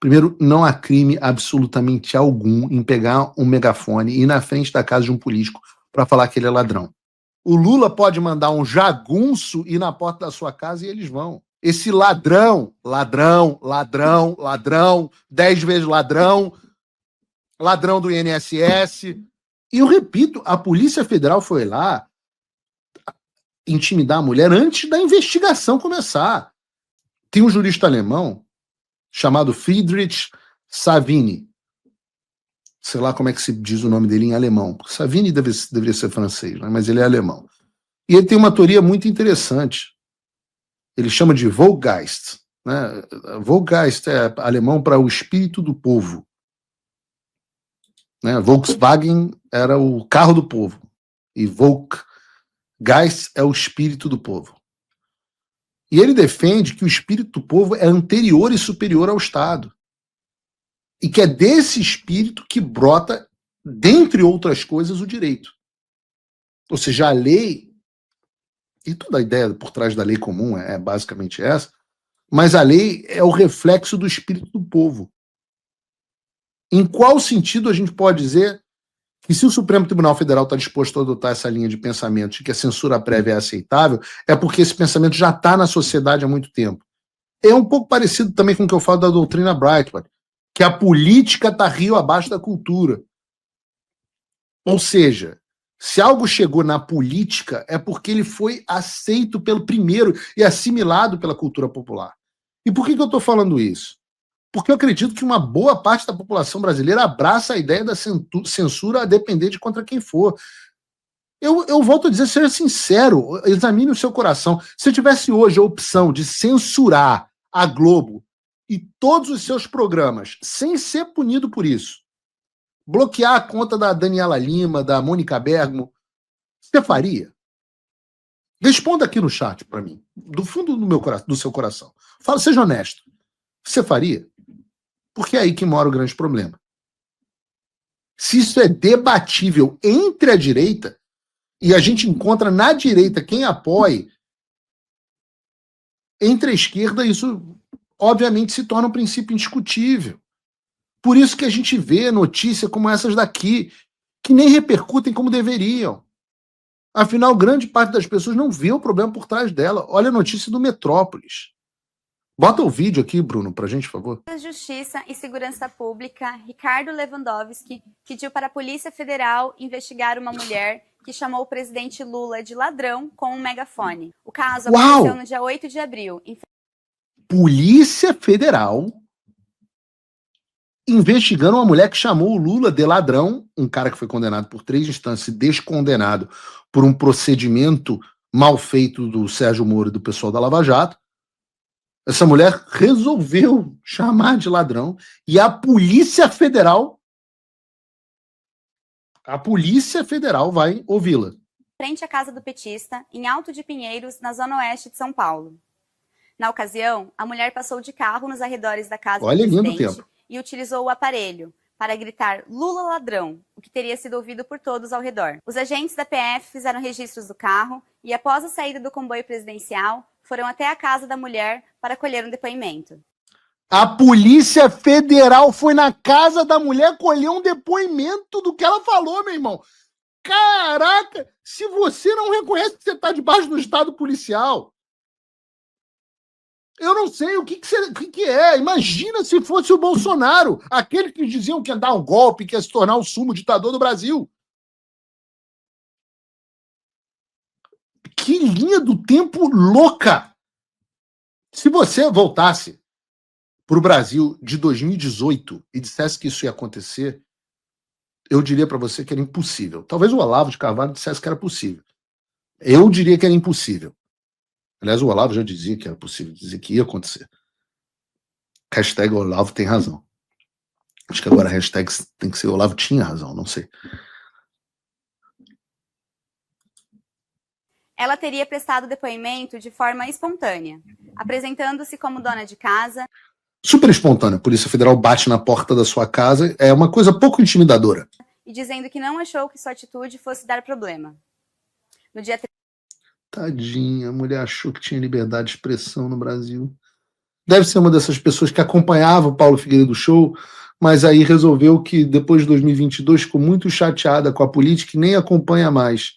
Primeiro, não há crime absolutamente algum em pegar um megafone e ir na frente da casa de um político para falar que ele é ladrão. O Lula pode mandar um jagunço ir na porta da sua casa e eles vão. Esse ladrão, 10 vezes ladrão do INSS. E eu repito, a Polícia Federal foi lá intimidar a mulher antes da investigação começar. Tem um jurista alemão chamado Friedrich Savini. Sei lá como é que se diz o nome dele em alemão. Savini deveria ser francês, né? Mas ele é alemão. E ele tem uma teoria muito interessante. Ele chama de Volkgeist. Né? Volkgeist é alemão para o espírito do povo. Né? Volkswagen era o carro do povo. E Volkgeist é o espírito do povo. E ele defende que o espírito do povo é anterior e superior ao Estado. E que é desse espírito que brota, dentre outras coisas, o direito. Ou seja, a lei, e toda a ideia por trás da lei comum é basicamente essa, mas a lei é o reflexo do espírito do povo. Em qual sentido a gente pode dizer que se o Supremo Tribunal Federal está disposto a adotar essa linha de pensamento de que a censura prévia é aceitável, é porque esse pensamento já está na sociedade há muito tempo. É um pouco parecido também com o que eu falo da doutrina Breitbart, que a política está rio abaixo da cultura. Ou seja, se algo chegou na política é porque ele foi aceito pelo primeiro e assimilado pela cultura popular. E por que eu estou falando isso? Porque eu acredito que uma boa parte da população brasileira abraça a ideia da censura a depender de contra quem for. Eu volto a dizer, seja sincero, examine o seu coração. Se eu tivesse hoje a opção de censurar a Globo e todos os seus programas, sem ser punido por isso, bloquear a conta da Daniela Lima, da Mônica Bergamo, você faria? Responda aqui no chat para mim, do fundo do seu coração. Fala, seja honesto. Você faria? Porque é aí que mora o grande problema. Se isso é debatível entre a direita, e a gente encontra na direita quem apoie, entre a esquerda, isso obviamente se torna um princípio indiscutível. Por isso que a gente vê notícias como essas daqui, que nem repercutem como deveriam. Afinal, grande parte das pessoas não vê o problema por trás dela. Olha a notícia do Metrópolis. Bota o vídeo aqui, Bruno, pra gente, por favor. Da Justiça e Segurança Pública, Ricardo Lewandowski, pediu para a Polícia Federal investigar uma mulher que chamou o presidente Lula de ladrão com um megafone. O caso aconteceu no dia 8 de abril. Polícia Federal investigando uma mulher que chamou o Lula de ladrão, um cara que foi condenado por 3 instâncias e descondenado por um procedimento mal feito do Sérgio Moro e do pessoal da Lava Jato. Essa mulher resolveu chamar de ladrão e a Polícia Federal vai ouvi-la. Frente à casa do petista, em Alto de Pinheiros, na zona oeste de São Paulo. Na ocasião, a mulher passou de carro nos arredores da casa do presidente e utilizou o aparelho para gritar "Lula ladrão", o que teria sido ouvido por todos ao redor. Os agentes da PF fizeram registros do carro e, após a saída do comboio presidencial, foram até a casa da mulher para colher um depoimento. A Polícia Federal foi na casa da mulher colher um depoimento do que ela falou, meu irmão. Caraca, se você não reconhece que você está debaixo do Estado policial, eu não sei o que é. Imagina se fosse o Bolsonaro, aquele que diziam que ia dar um golpe, que ia se tornar o sumo ditador do Brasil. Que linha do tempo louca! Se você voltasse para o Brasil de 2018 e dissesse que isso ia acontecer, eu diria para você que era impossível. Talvez o Olavo de Carvalho dissesse que era possível. Eu diria que era impossível. Aliás, o Olavo já dizia que era possível, dizia que ia acontecer. Hashtag Olavo tem razão. Acho que agora a hashtag tem que ser Olavo tinha razão, não sei. Ela teria prestado depoimento de forma espontânea, apresentando-se como dona de casa. Super espontânea. A Polícia Federal bate na porta da sua casa, é uma coisa pouco intimidadora. E dizendo que não achou que sua atitude fosse dar problema. No dia... Tadinha, a mulher achou que tinha liberdade de expressão no Brasil. Deve ser uma dessas pessoas que acompanhava o Paulo Figueiredo Show, mas aí resolveu que depois de 2022 ficou muito chateada com a política e nem acompanha mais.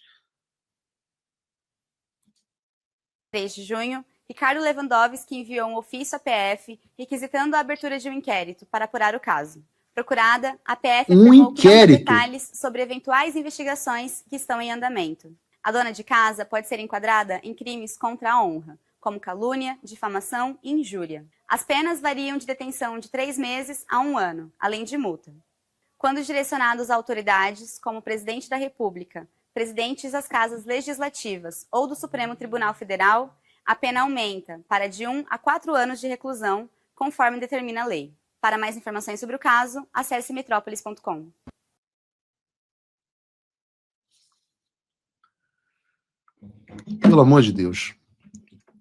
3 de junho, Ricardo Lewandowski enviou um ofício à PF requisitando a abertura de um inquérito para apurar o caso. Procurada, a PF afirmou que não tem detalhes sobre eventuais investigações que estão em andamento. A dona de casa pode ser enquadrada em crimes contra a honra, como calúnia, difamação e injúria. As penas variam de detenção de 3 meses a 1 ano, além de multa. Quando direcionados a autoridades, como o presidente da República, presidentes das casas legislativas ou do Supremo Tribunal Federal, a pena aumenta para de 1 a 4 anos de reclusão, conforme determina a lei. Para mais informações sobre o caso, acesse metrópolis.com. Pelo amor de Deus,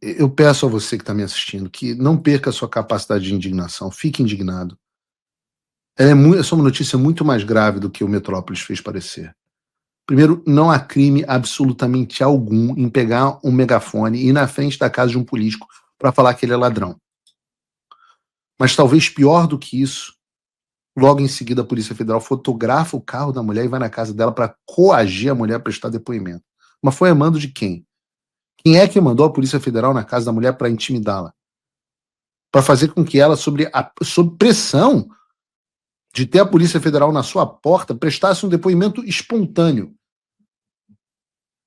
eu peço a você que está me assistindo que não perca a sua capacidade de indignação, fique indignado. Essa é uma notícia muito mais grave do que o Metrópolis fez parecer. Primeiro, não há crime absolutamente algum em pegar um megafone e ir na frente da casa de um político para falar que ele é ladrão. Mas talvez pior do que isso, logo em seguida a Polícia Federal fotografa o carro da mulher e vai na casa dela para coagir a mulher a prestar depoimento. Mas foi a mando de quem? Quem é que mandou a Polícia Federal na casa da mulher para intimidá-la? Para fazer com que ela, sob pressão de ter a Polícia Federal na sua porta, prestasse um depoimento espontâneo.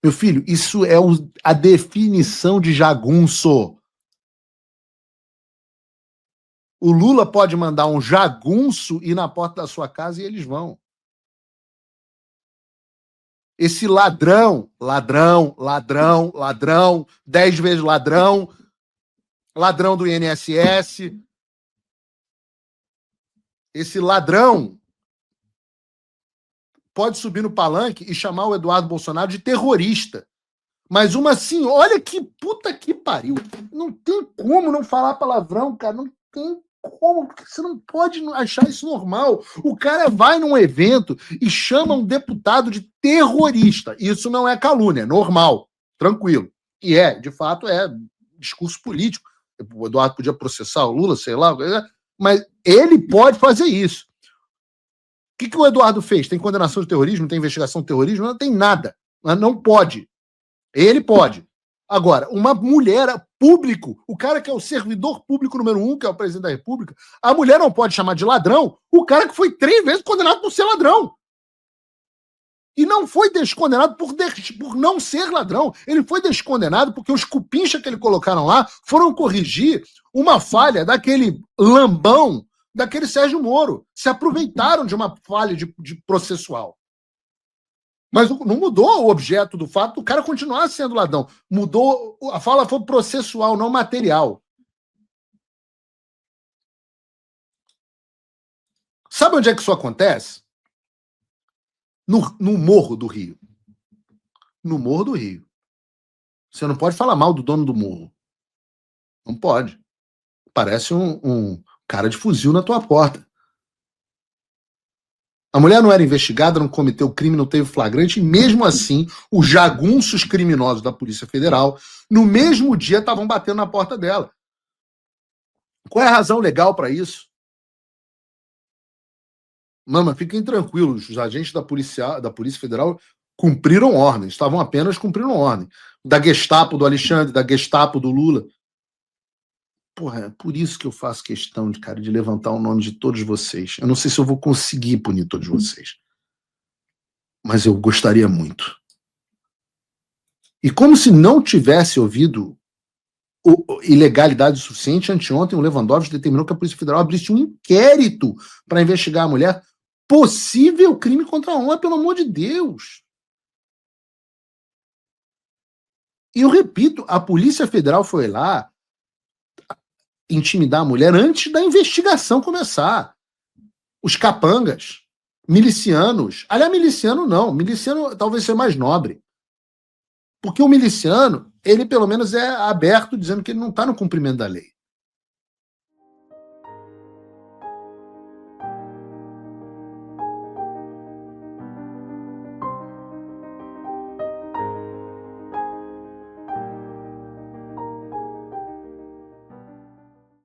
Meu filho, isso é a definição de jagunço. O Lula pode mandar um jagunço ir na porta da sua casa e eles vão. Esse ladrão, 10 vezes ladrão do INSS, esse ladrão pode subir no palanque e chamar o Eduardo Bolsonaro de terrorista. Mas uma assim, olha que puta que pariu. Não tem como não falar palavrão, cara. Não tem como. Você não pode achar isso normal. O cara vai num evento e chama um deputado de terrorista. Isso não é calúnia, é normal, tranquilo. E de fato, discurso político. O Eduardo podia processar o Lula, sei lá, mas ele pode fazer isso. O que o Eduardo fez? Tem condenação de terrorismo? Tem investigação de terrorismo? Não tem nada. Não pode. Ele pode. Agora, uma mulher, público, o cara que é o servidor público número 1, que é o presidente da República, a mulher não pode chamar de ladrão o cara que foi 3 vezes condenado por ser ladrão. E não foi descondenado por não ser ladrão. Ele foi descondenado porque os cupincha que ele colocaram lá foram corrigir uma falha daquele lambão, daquele Sérgio Moro. Se aproveitaram de uma falha de processual. Mas não mudou o objeto do fato do cara continuar sendo ladrão. Mudou, a fala foi processual, não material. Sabe onde é que isso acontece? No Morro do Rio. No Morro do Rio. Você não pode falar mal do dono do morro. Não pode. Parece um cara de fuzil na tua porta. A mulher não era investigada, não cometeu crime, não teve flagrante, e mesmo assim, os jagunços criminosos da Polícia Federal, no mesmo dia, estavam batendo na porta dela. Qual é a razão legal para isso? Mama, fiquem tranquilos, os agentes da Polícia Federal cumpriram ordem, estavam apenas cumprindo ordem. Da Gestapo do Alexandre, da Gestapo do Lula. Porra, é por isso que eu faço questão de levantar o nome de todos vocês. Eu não sei se eu vou conseguir punir todos vocês. Mas eu gostaria muito. E como se não tivesse ouvido ilegalidade suficiente, anteontem o Lewandowski determinou que a Polícia Federal abrisse um inquérito para investigar a mulher. Possível crime contra a honra, pelo amor de Deus. E eu repito, a Polícia Federal foi lá intimidar a mulher antes da investigação começar. Os capangas, milicianos. Aliás, miliciano não. Miliciano talvez seja mais nobre. Porque o miliciano, ele pelo menos é aberto dizendo que ele não está no cumprimento da lei.